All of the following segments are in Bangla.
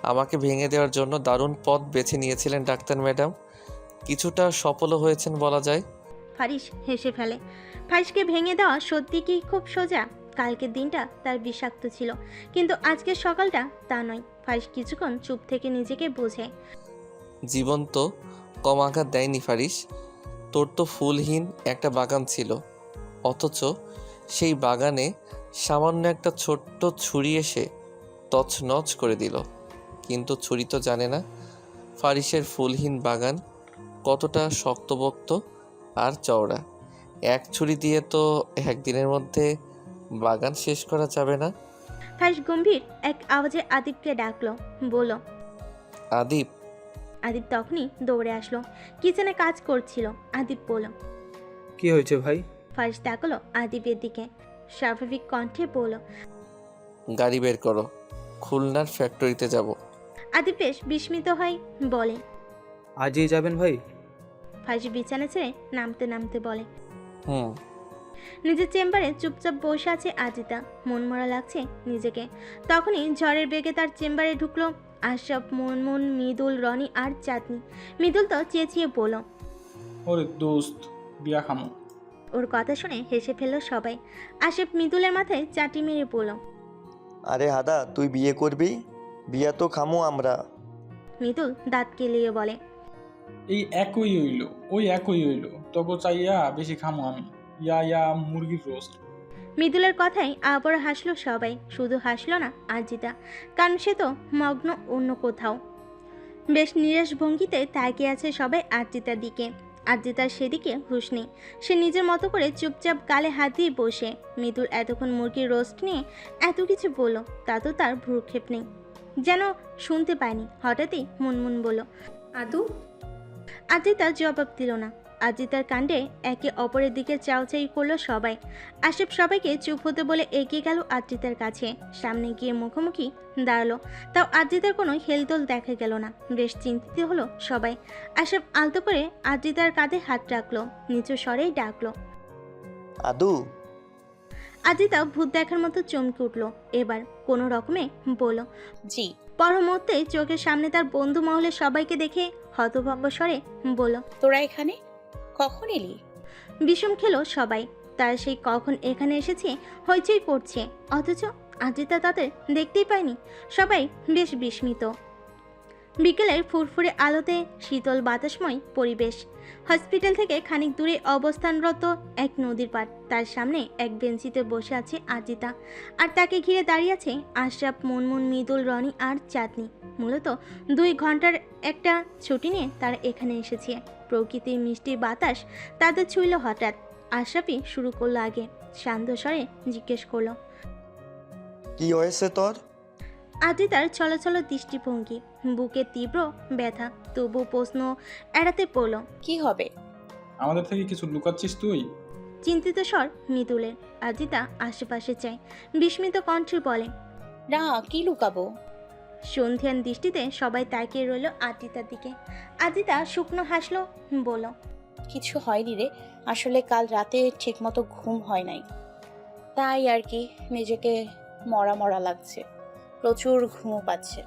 আমাকে ভেঙে দেওয়ার জন্য দারুণ পথ বেছে নিয়েছিলেন ডাক্তার ম্যাডাম। কিছুটা সফলও হয়েছেন বলা যায়। ফারিস হেসে ফেলে। ফারিসকে ভেঙে দেওয়া সত্যি কি খুব সোজা? কালকের দিনটা তার বিষাক্ত ছিল, কিন্তু আজকের সকালটা তা নয়। ফারিস কিছুক্ষণ চুপ থেকে নিজেকে বোঝে। জীবন তো কম আঘাত দেয়নি ফারিস। তোর তো ফুলহীন একটা বাগান ছিল, অথচ সেই বাগানে সামান্য একটা ছোট্ট ছুরি এসে তছনছ করে দিল। কিন্তু ছুরি তো জানে না ফারিসের ফুলহীন বাগান কতটা শক্তপোক্ত আর চওড়া। এক ছুরি দিয়ে তো একদিনের মধ্যে বাগান শেষ করা যাবে না। ফারিস গম্ভীর এক আওয়াজে আদিবকে ডাকলো, বলল। আদিব। আদিব তখনই দৌড়ে আসলো। কিচেনে কাজ করছিল। আদিব বলল। কি হয়েছে ভাই? ফারিস তাকালো আদিবের দিকে, স্বাভাবিক কণ্ঠে বলল। গাড়ি বের করো, খুলনার ফ্যাক্টরিতে যাব। আদিব বেশ বিস্মিত হয়, বলে। আজই যাবেন ভাই? ফারিস বিছানা ছেড়ে নামতে নামতে বলে। হুম। নিজের চেম্বারে চুপচাপ বসে আছে আজিতা। মনমরা লাগছে নিজেকে। তখনই ঝড়ের বেগে তার চেম্বারে ঢুকলো আশরাফ, মুনমুন, মৃদুল, রনি আর চাঁদনি। মৃদুল তো চেঁচিয়ে বলল। ওরে দোস্ত, বিয়া খামো। ওর কথা শুনে হেসে ফেলল সবাই। আশরাফ মৃদুলের মাথায় চাটি মেরে বলল। আরে হাদা, তুই বিয়ে করবি? বিয়া তো খামু আমরা। মৃদুল দাঁত কেলিয়ে বলে। এই একই হইল, ওই একই হইল, তবু চাইয়া বেশি খামো আমি। ইয়া ইয়া মুরগির রোস্ট। মৃদুলের কথাই আবার হাসলো সবাই। শুধু হাসলো না আজিতা, কারণ সে তো মগ্ন অন্য কোথাও। বেশ নিরাশ ভঙ্গিতে তাকিয়ে আছে সবাই আজিতার দিকে। আজিতার সেদিকে হুঁশ নেই। সে নিজের মতো করে চুপচাপ গালে হাত দিয়ে বসে। মৃদুল এতক্ষণ মুরগির রোস্ট নিয়ে এত কিছু বলল, তা তো তার ভ্রুক্ষেপ নেই, যেন শুনতে পায়নি। হঠাৎই মুনমুন বলল। আদু, আজিতা জবাব দিল না। আজিতার কাণ্ডে একে অপরের দিকে চাওচাই করলো সবাই। আশিফ সবাইকে চুপ হতে বলে এগিয়ে গেল আজিতার কাছে। সামনে গিয়ে মুখোমুখি দাঁড়ালো। তাও আজিতার কোনো হেলদোল দেখা গেল না। বেশ চিন্তিত হলো সবাই। আশিফ আলতো করে আজিতার কাঁধে হাত রাখলো, নিচু স্বরেই ডাকলো। আদু। আজিতা ভূত দেখার মতো চমকে উঠলো। এবার কোনো রকমে বলল। জি। পর মুহূর্তেই চোখের সামনে তার বন্ধু মহলের সবাইকে দেখে হতভম্ব স্বরে বলল। তোরা এখানে কখন এলি? বিষম খেলো সবাই। তারা সেই কখন এখানে এসেছে হইচই করছে, অথচ আজিতা তাদের দেখতেই পায়নি। সবাই বেশ বিস্মিত। বিকেলের ফুরফুরে আলোতে শীতল বাতাসময় পরিবেশ। হসপিটাল থেকে খানিক দূরে অবস্থানরত এক নদীর পাড়। তার সামনে এক বেঞ্চিতে বসে আছে আজিতা, আর তাকে ঘিরে দাঁড়িয়ে আছে আশরাফ, মুনমুন, মৃদুল, রনি আর চাঁদনি। মূলত 2 ঘন্টার একটা ছুটি নিয়ে তারা এখানে এসেছে। প্রকৃতির মিষ্টি বাতাস তাদের ছুঁইল হঠাৎ। আশরাফই শুরু করলো আগে। শান্ত স্বরে জিজ্ঞেস করলো। কি হয়েছে তোর? আজিতার ছলছল দৃষ্টিভঙ্গি, বুকে তীব্র ব্যথা, তবু প্রশ্ন এড়াতে পড়ল। কি হবে? আমাদের থেকে কিছু লুকাচ্ছিস তুই? চিন্তিত স্বর মৃদুলের। আজিতা আশেপাশে চায়, বিস্মিত কণ্ঠে বলে। না, কি লুকাবো? সন্ধিয়ান দৃষ্টিতে সবাই তাকিয়ে রইল আজিতার দিকে। আজিতা শুকনো হাসলো, বলল। কিছু হয়নি রে, আসলে কাল রাতে ঠিকমতো ঘুম হয় নাই, তাই আর কি। নিজেকে মরা মরা লাগছে, প্রচুর ঘুমও পাচ্ছে।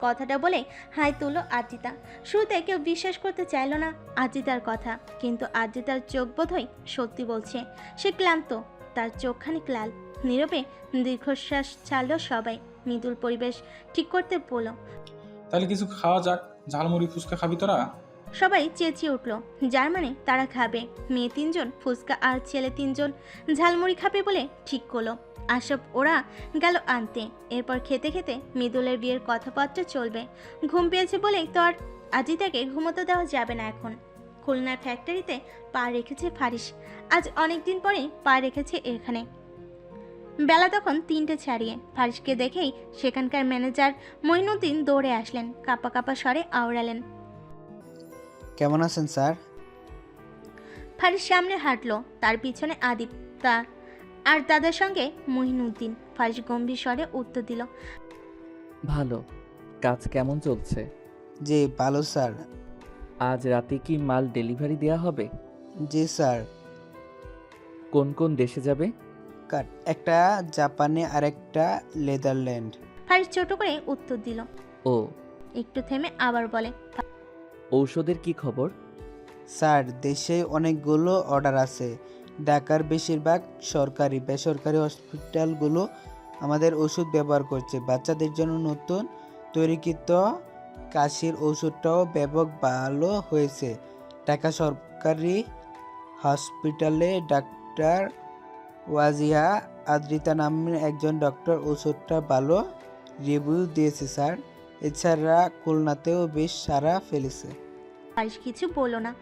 কথাটা বলে হাই তুলো আজিতা। শুরুতে কেউ বিশ্বাস করতে চাইল না আজিতার কথা, কিন্তু আজিতার চোখ বোধহয় সত্যি বলছে। সে ক্লান্ত, তার চোখখানি লাল। নীরবে দীর্ঘশ্বাস ছাড়ল সবাই। মৃদুল পরিবেশ ঠিক করতে বলল। তাহলে কিছু খাওয়া যাক। ঝালমুড়ি ফুচকা খাবি তোরা? সবাই চেঁচিয়ে উঠল, যার মানে তারা খাবে। মেয়ে 3 জন ফুচকা আর ছেলে 3 জন ঝালমুড়ি খাবে বলে ঠিক করলো। আশরাফ ওরা গেল আনতে। এরপর খেতে খেতে মৃদুলের বিয়ের কথাবার্তা চলবে। ঘুম পেয়েছে বলেই তো আর আজিতাকে ঘুমোতে দেওয়া যাবে না এখন। খুলনার ফ্যাক্টরিতে পা রেখেছে ফারিস। আজ অনেকদিন পরে পা রেখেছে এখানে। বেলা তখন 3টে ছাড়িয়ে। ফারিসকে দেখেই সেখানকার ম্যানেজার মঈনুদ্দিন দৌড়ে আসলেন। কাপা কাপা স্বরে আওড়ালেন। কেমন আছেন স্যার? ফারিস সামনে হাঁটলো, তার পিছনে আদিব আর তাদের সঙ্গে মঈনুদ্দিন। ফারিস গম্ভীর স্বরে উত্তর দিল। ভালো। কাজ কেমন চলছে? জি ভালো স্যার। আজ রাতে কি মাল ডেলিভারি দেয়া হবে? জি স্যার। কোন কোন দেশে যাবে? একটা জাপানে আর একটা নেদারল্যান্ড। ফারিস ছোট করে উত্তর দিল। ও, একটু থেমে আবার বলে, ঔষধের কি খবর? স্যার দেশে অনেকগুলো অর্ডার আছে। ঢাকার বেশিরভাগ সরকারি বেসরকারি হসপিটালগুলো আমাদের ওষুধ ব্যবহার করছে। বাচ্চাদের জন্য নতুন তৈরিকৃত কাশির ওষুধটাও ব্যাপক ভালো হয়েছে। ঢাকা সরকারি হসপিটালে ডাক্তার ওয়াজিহা আদ্রিতা নামের একজন ডক্টর ওষুধটা ভালো রিভিউ দিয়েছে স্যার। এছাড়া খুলনাতেও বেশ সাড়া ফেলেছে। ফারিস কিছু বলল না।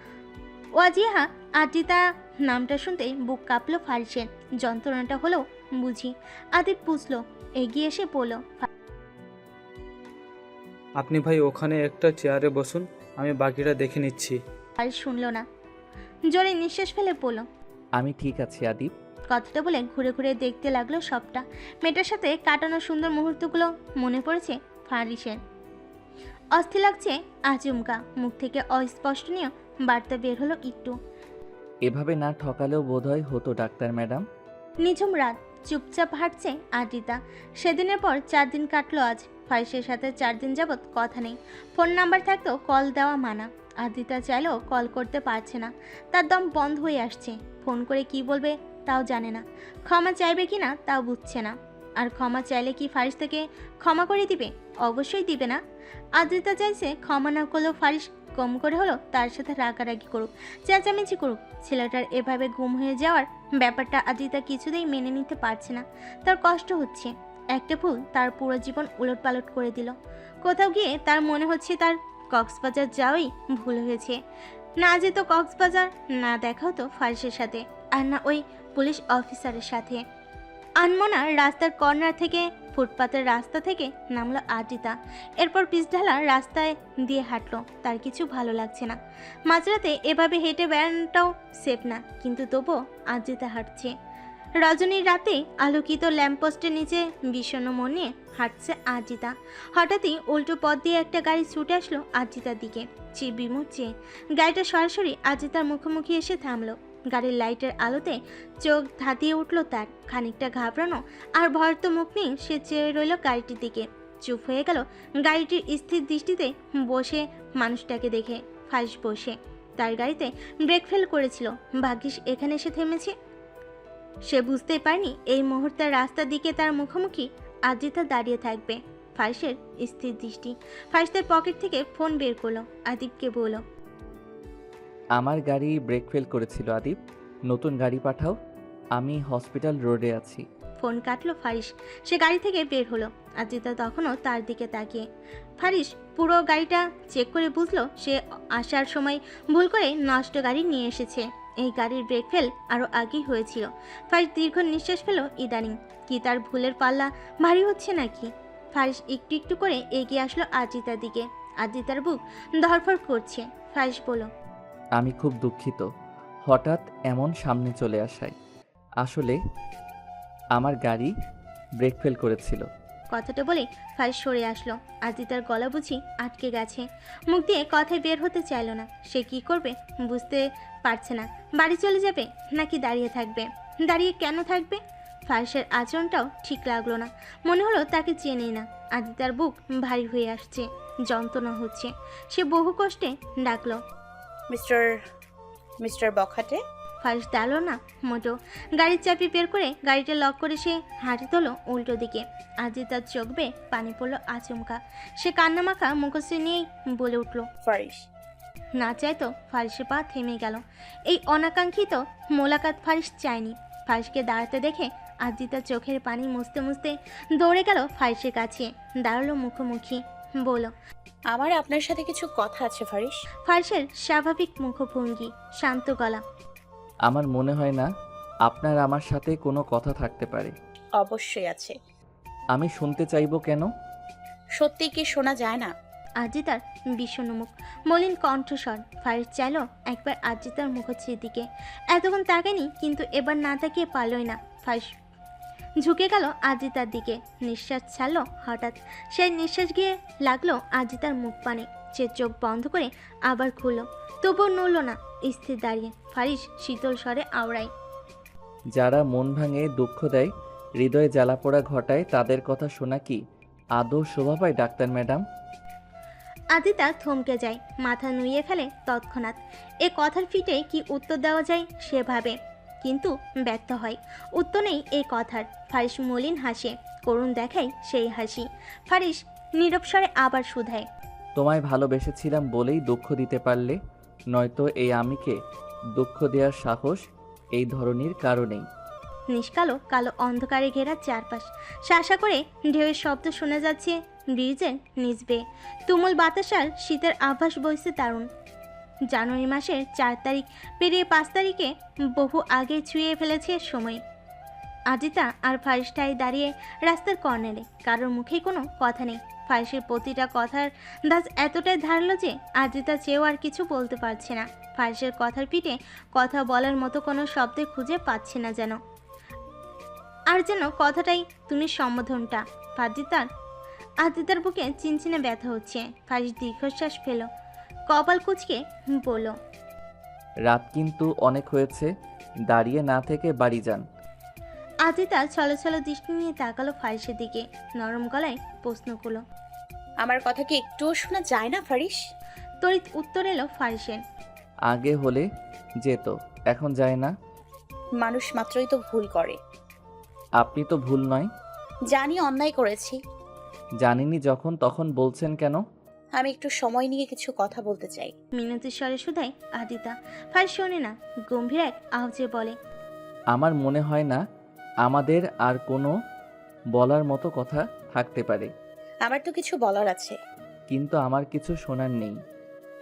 ওয়াজিহা আদ্রিতা নামটা শুনতেই বুক কাঁপলো ফারিসের। যন্ত্রণাটা হলো বুঝি। আদিব বুঝলো, এগিয়ে এসে বলল, আপনি ভাই ওখানে একটা চেয়ারে বসুন, আমি বাকিটা দেখে নিচ্ছি। ফারিস শুনল না, জোরে নিঃশ্বাস ফেলে বলল, আমি ঠিক আছি আদিব। কথাটা বলে ঘুরে ঘুরে দেখতে লাগলো সবটা। মেয়েটার সাথে কাটানো সুন্দর মুহূর্তগুলো মনে পড়েছে ফারিসের। অস্থির লাগছে আচমকা, মুখ থেকে অস্পষ্টনীয় বার্তা বের হলো একটু। এভাবে না ঠকালেও বোধহয় হতো ডাক্তার ম্যাডাম। নিঝুম রাত, চুপচাপ হাঁটছে আদ্রিতা। সেদিনের পর 4 দিন কাটলো আজ। ফারিসের সাথে 4 দিন যাবৎ কথা নেই। ফোন নাম্বার থাকতেও কল দেওয়া মানা। আদ্রিতা চাইলেও কল করতে পারছে না, তার দম বন্ধ হয়ে আসছে। ফোন করে কি বলবে তাও জানে না, ক্ষমা চাইবে কি না তাও বুঝছে না। আর ক্ষমা চাইলে কি ফারিস থেকে ক্ষমা করে দিবে? অবশ্যই দিবে না। আদ্রিতা চাইছে ক্ষমা না করলেও ফারিস কম করে হলো তার সাথে রাগারাগি করুক, চেঁচামেচি করুক। ছেলেটার এভাবে গুম হয়ে যাওয়ার ব্যাপারটা আদ্রিতা কিছুতেই মেনে নিতে পারছে না। তার কষ্ট হচ্ছে। একটা ভুল তার পুরো জীবন উলটপালট করে দিল। কোথাও গিয়ে তার মনে হচ্ছে তার কক্সবাজার যাওয়াই ভুল হয়েছে। না যেত কক্সবাজার, না দেখা হতো ফারিসের সাথে, আর না ওই পুলিশ অফিসারের সাথে। আনমনার রাস্তার কর্নার থেকে ফুটপাতের রাস্তা থেকে নামলো আদ্রিতা। এরপর পিচঢালা রাস্তায় দিয়ে হাঁটলো। তার কিছু ভালো লাগছে না। মাঝরাতে এভাবে হেঁটে বেড়ানোটাও সেফ না, কিন্তু তবুও আদ্রিতা হাঁটছে। রজনীর রাতে আলোকিত ল্যাম্পপোস্টের নিচে বিষণ্ণ মন নিয়ে হাঁটছে আদ্রিতা। হঠাৎই উল্টো পথ দিয়ে একটা গাড়ি ছুটে আসলো আদ্রিতার দিকে। বিমুখ চেয়ে গাড়িটা সরাসরি আদ্রিতার মুখোমুখি এসে থামলো। গাড়ির লাইটের আলোতে চোখ ধাঁধিয়ে উঠল তার। খানিকটা ঘাবড়ানো আর ভয়ত মুখ নিয়ে সে চেয়ে রইল গাড়িটির দিকে। চুপ হয়ে গেল গাড়িটির স্থির দৃষ্টিতে বসে মানুষটাকে দেখে। ফারিস বসে তার গাড়িতে ব্রেক ফেল করেছিল, ভাগ্যিস এখানে এসে থেমেছে। সে বুঝতেই পারেনি এই মুহূর্তে রাস্তার দিকে তার মুখোমুখি আদ্রিতা দাঁড়িয়ে থাকবে। ফারিসের স্থির দৃষ্টি। ফারিস তার পকেট থেকে ফোন বের করলো, আদিবকে বলল, আমার গাড়ি ব্রেক ফেল করেছিল আদিব, নতুন গাড়ি পাঠাও, আমি হসপিটাল রোডে আছি। ফোন কাটলো ফারিস। সে গাড়ি থেকে বের হলো। আদ্রিতা তখনও তার দিকে তাকিয়ে। ফারিস পুরো গাড়িটা চেক করে বুঝলো সে আসার সময় ভুল করে নষ্ট গাড়ি নিয়ে এসেছে। এই গাড়ির ব্রেক ফেল আরও আগেই হয়েছিল। ফারিস দীর্ঘ নিঃশ্বাস ফেল। ইদানিং কি তার ভুলের পাল্লা ভারী হচ্ছে নাকি? ফারিস একটু একটু করে এগিয়ে আসলো আদ্রিতার দিকে। আদ্রিতার বুক ধড়ফড় করছে। ফারিস বলল, আমি খুব দুঃখিত হঠাৎ এমন সামনে চলে আসায়। আসলে আমার গাড়ি ব্রেক ফেল করেছিল। কথাটা বলে ফারিস সরে আসলো। আদ্রিতার গলা বুঝি আটকে গেছে, মুখ দিয়ে কথাই বের হতে চাইল না। সে কি করবে বুঝতে পারছে না। বাড়ি চলে যাবে নাকি দাঁড়িয়ে থাকবে? দাঁড়িয়ে কেন থাকবে? ফারিসের আচরণটাও ঠিক লাগলো না। মনে হলো তাকে চেনেই না। আদ্রিতার বুক ভারী হয়ে আসছে, যন্ত্রণা হচ্ছে। সে বহু কষ্টে ডাকলো, মিস্টার মিস্টার বখাটে। ফারিস দাঁড়ালো না মোটো। গাড়ির চাবি বের করে গাড়িটা লক করে সে হাঁটি তোলো উল্টো দিকে। আদ্রিতার চোখ বেয়ে পানি পড়লো আচমকা। সে কান্নামাখা মুখশ্রী নিয়েই বলে উঠল, ফারিস। না চাইতো ফারিসের পা থেমে গেল। এই অনাকাঙ্ক্ষিত মোলাকাত ফারিস চায়নি। ফারিসকে দাঁড়াতে দেখে আদ্রিতার চোখের পানি মুছতে মুছতে দৌড়ে গেল ফারিসের কাছে। দাঁড়ালো মুখোমুখি, বলল, আমার আপনার সাথে কিছু কথা আছে ফারিস। ফারিসের স্বাভাবিক মুখভঙ্গি, শান্ত গলা, আমার মনে হয় না আপনার আমার সাথে কোনো কথা থাকতে পারে। অবশ্যই আছে। আমি শুনতে চাইবো কেন? সত্যি কি শোনা যায় না? আদ্রিতার বিষণ্ণ মুখ, মলিন কণ্ঠস্বর। ফারিস চাইল একবার আদ্রিতার মুখশ্রীর দিকে। এতক্ষণ তাকায়নি, কিন্তু এবার না তাকিয়ে পারলই না। ফারিস ঝুঁকে গেল আদ্রিতার দিকে। নিঃশ্বাস ছাড়লো হঠাৎ। সেই নিঃশ্বাস গিয়ে লাগলো আদ্রিতার মুখ পানে। সে চোখ বন্ধ করে আবার খুলল, তবুও নড়ল না, স্থির দাঁড়িয়ে। ফারিস শীতল স্বরে আওড়ায়, যারা মন ভাঙে, দুঃখ দেয়, হৃদয়ে জ্বালাপোড়া ঘটায়, তাদের কথা শোনা কি আদৌ শোভা পায় ডাক্তার ম্যাডাম? আদিতা থমকে যায়, মাথা নুইয়ে ফেলে তৎক্ষণাৎ। এ কথার ফিটে কি উত্তর দেওয়া যায় সে ভাবে, কিন্তু ব্যর্থ হয়। উত্তর নেই এই কথার। ফারিস মলিন হাসে, করুণ দেখায় সেই হাসি। ফারিস নীরব স্বরে আবার শুধায়, তোমায় ভালোবেসেছিলাম বলেই দুঃখ দিতে পারলে, নয়তো এই আমিকে দুঃখ দেওয়ার সাহস এই ধরনের কারণেই। নিষ্কালো কালো অন্ধকারে ঘেরা চারপাশ, শাসা করে ঢেউয়ের শব্দ শোনা যাচ্ছে ব্রিজের নিচ বেয়ে। তুমুল বাতাসার শীতের আভাস বইছে দারুণ। জানুয়ারি মাসের 4 তারিখ পেরিয়ে 5 তারিখে বহু আগে ছুঁয়ে ফেলেছে সময়। আজিতা আর ফারিসটাই দাঁড়িয়ে রাস্তার কর্নারে, কারোর মুখেই কোনো কথা নেই। ফারিসের প্রতিটা কথার দাজ এতটাই ধারালো যে আজিতা চেয়েও আর কিছু বলতে পারছে না। ফারিসের কথার পিঠে কথা বলার মতো কোনো শব্দ খুঁজে পাচ্ছে না যেন। আর যেন কথাটাই তুমি সম্বোধনটা। আজিতার বুকে চিনচিনে ব্যথা হচ্ছে। ফারিস দীর্ঘশ্বাস ফেল, কপাল কুঁচকে বলল, রাত কিন্তু অনেক হয়েছে, দাঁড়িয়ে না থেকে বাড়ি যান। আজিতা ছলছল দৃষ্টি নিয়ে তাকালো ফারিসের দিকে, নরম গলায় প্রশ্ন করলো, আমার কথা কি একটুও শোনা যায় না ফারিস? তড়িৎ উত্তর এলো ফারিসের, আগে হলে যেত, এখন যায় না। মানুষ মাত্রই তো ভুল করে। আপনি তো ভুল নয়। জানি অন্যায় করেছি। জানিনি যখন তখন বলছেন কেন? আমি একটু সময় নিয়ে কিছু কথা বলতে চাই। মিনতি স্বরে শুধায় আজিতা। ফারিস শোনে না, গম্ভীর এক আওয়াজে বলে, আমার মনে হয় না আমাদের আর কোনো বলার মতো কথা থাকতে পারে। আমার তো কিছু বলার আছে। কিন্তু আমার কিছু শোনার নেই।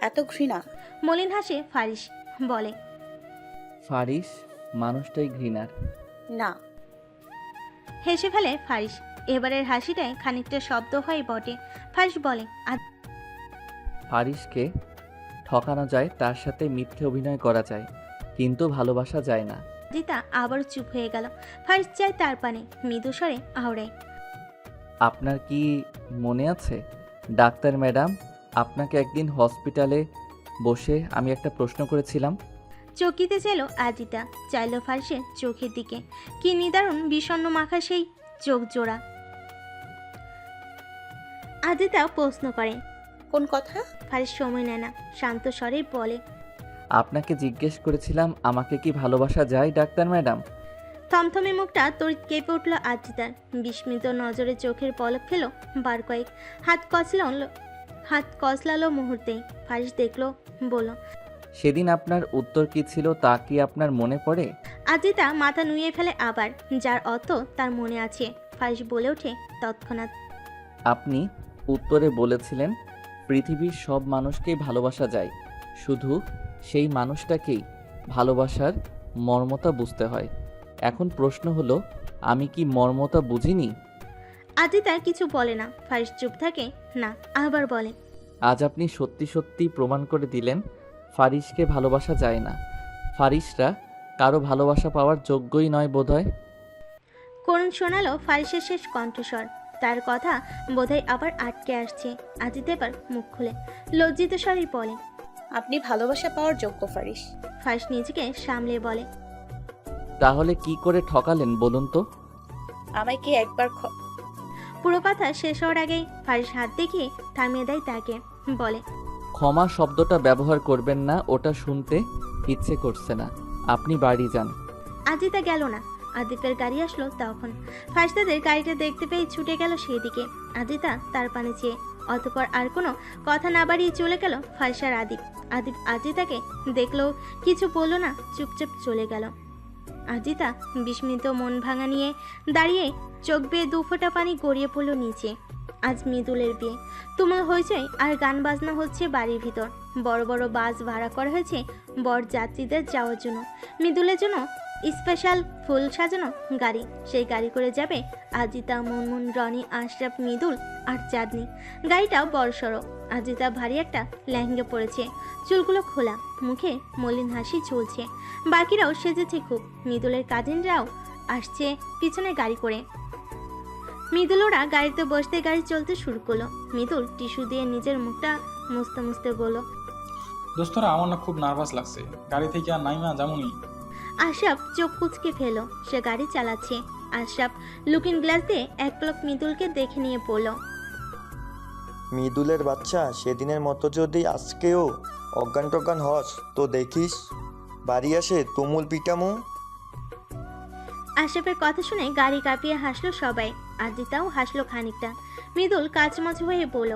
এত ঘৃণা? মলিন হাসে ফারিস, বলে, ফারিস মানুষটাই ঘৃণার। না। হেসে ফেলে ফারিস। এবারের হাসিটায় খানিকটা শব্দ হয় বটে। ফারিস বলে, ফারিসকে ঠকানো যায়, তার সাথে মিথ্যে অভিনয় করা যায়, কিন্তু ভালোবাসা যায় না। আজিতা আবার চুপ হয়ে গেল। ফারিস চায় তার পানে, মৃদু স্বরে আওড়ায়, আপনার কি মনে আছে ডাক্তার ম্যাডাম, আপনাকে একদিন হসপিটালে বসে আমি একটা প্রশ্ন করেছিলাম? চকিতে চাইল আজিতা, চাইল ফারিসের চোখের দিকে। কি নিদারুণ বিষণ্ণ মাখা সেই চোখ জোড়া। আজিতা প্রশ্ন করে, কোন কথা? ফারিস সময় নেয় না, শান্ত স্বরে বলে, আপনাকে জিজ্ঞেস করেছিলাম আমাকে কি ভালোবাসা যায় ডাক্তার ম্যাডাম? থমথমে মুখটা তড়িৎ কেঁপে উঠল আজিতার। বিস্মিত নজরে চোখের পলক ফেল বার কয়েক। হাত কচলালো মুহূর্তেই। ফারিস দেখলো, বলল, সেদিন আপনার উত্তর কি ছিল তা কি আপনার মনে পড়ে? আজিতা মাথা নুয়ে ফেলে আবার, যার অর্থ তার মনে আছে। ফারিস বলে ওঠে তৎক্ষণাৎ, আপনি উত্তরে বলেছিলেন পৃথিবীর সব মানুষকেই ভালোবাসা যায়, শুধু সেই মানুষটাকেই ভালোবাসার মর্মতা বুঝতে হয়। এখন প্রশ্ন হলো, আমি কি মর্মতা বুঝিনি? আজিতা কিছু বলে না। ফারিস চুপ থাকে না, আবার বলে, আজ আপনি সত্যি সত্যি প্রমাণ করে দিলেন ফারিসকে ভালোবাসা যায় না। ফারিসরা কারো ভালোবাসা পাওয়ার যোগ্যই নয় বোধহয়। করুণ শোনালো ফারিসের শেষ কণ্ঠস্বর। তার কথা বোধহয় আবার আটকে আসছে। আজিতা এবার মুখ খুলে লজ্জিত স্বরে বলে, আপনি ভালোবাসা পাওয়ার যোগ্য ফারিস। ফারিস নিজেকে সামলে বলে, তাহলে কি করে ঠকালেন বলুন তো? আমায় কি একবার পুরো কথা শেষ হওয়ার আগেই ফারিস হাত দেখিয়ে থামিয়ে দেয় তাকে, বলে, ক্ষমা শব্দটা ব্যবহার করবেন না, ওটা শুনতে ইচ্ছে করছে না। আপনি বাড়ি যান। আজিতা গেল না। আদিপের গাড়ি আসলো তখন। ফারিস তাদের গাড়িটা দেখতে পেয়ে ছুটে গেল সেদিকে। আজিতা তার পানে চেয়ে, অতঃপর আর কোনো কথা না বাড়িয়ে চলে গেল ফারিস আর আদিপ আজিতাকে দেখলো, কিছু বলল না, চুপচাপ চলে গেল। আজিতা বিস্মিত মন ভাঙা নিয়ে দাঁড়িয়ে, চোখ বেয়ে 2 ফোঁটা পানি গড়িয়ে পড়ল নিচে। আজ মৃদুলের বিয়ে। তুমুল হইচই আর গান বাজনা হচ্ছে বাড়ির ভিতর। বড় বড় বাস ভাড়া করা হয়েছে বর যাত্রীদের যাওয়ার জন্য। মৃদুলের জন্য স্পেশাল ফুল সাজানো গাড়ি। সেই গাড়ি করে যাবে আজিতা, মুনমুন, রনি, আশরাফ, মৃদুল আর চাঁদনি। গাড়িটাও বড়সড়। আজিতা ভারী একটা লেহেঙ্গা পরেছে, চুলগুলো খোলা, মুখে মলিন হাসি ঝুলছে। বাকিরাও সেজেছে খুব। মৃদুলের কাজিনরাও আসছে পিছনে গাড়ি করে। মৃদুল ওরা গাড়িতে বসতে গাড়ি চলতে শুরু করলো। মৃদুল টিস্যু দিয়ে নিজের মুখটা মুছতে মুছতে বলল, দোস্তরা আমার না খুব নার্ভাস লাগছে, গাড়ি থেকে আর নাইমা যেমনই। আশরাফ চোখ কুচকে ফেল। সে গাড়ি চালাচ্ছে। আশরাফ লুকিং গ্লাস দিয়ে এক পলক মৃদুলকে দেখে নিয়ে পড়ল। মৃদুলের বাচ্চা, সেদিনের মতো যদি আজকেও অজ্ঞান টজ্ঞান হস তো দেখিস বাড়ি আসে তুমুল পিটামু। আশরাফের কথা শুনে গাড়ি কাঁপিয়ে হাসলো সবাই। আদ্রিতাও হাসলো খানিকটা। মৃদুল কাচমাচু হয়ে বলল,